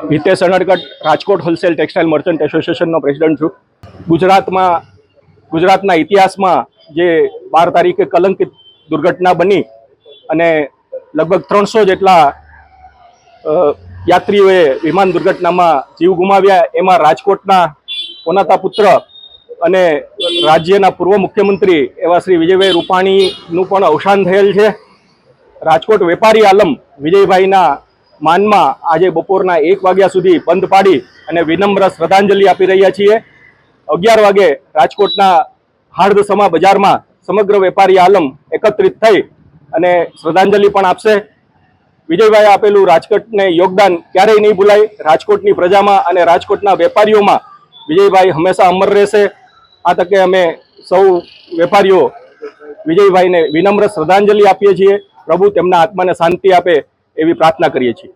Hitesh Unadkat Rajkot wholesale textile merchant association president छूँ। गुजरातना इतिहास में जे 12 तारीखे कलंकित दुर्घटना बनी अने लगभग 300 जेटला यात्रीओए विमान दुर्घटना में जीव गुमाव्या। एमां राजकोटना पोनाता पुत्र अने राज्यना पूर्व मुख्यमंत्री एवा श्री विजयभाई रूपाणीनुं पण अवसान थयेल छे। राजकोट वेपारी आलम विजयभाईना मानमा आज बपोरना 1 वाग्या सुधी बंध पाड़ी अने विनम्र श्रद्धांजलि आपी रह्या छीए। 11 वागे राजकोटना हार्दसमा बजार में समग्र वेपारी आलम एकत्रित थई अने श्रद्धांजलि पण आपशे। विजयभाई आपेलू राजकोटने योगदान क्यारेय नहीं भूलाय। राजकोटनी प्रजामां अने राजकोटना वेपारीओमां विजयभाई हमेशा अमर रहेशे। आ तके अमे सौ वेपारीओ विजयभाई ने विनम्र श्रद्धांजलि आपीए छीए। प्रभु तेमना आत्माने शांति आपे एवी प्रार्थना करीए छीए।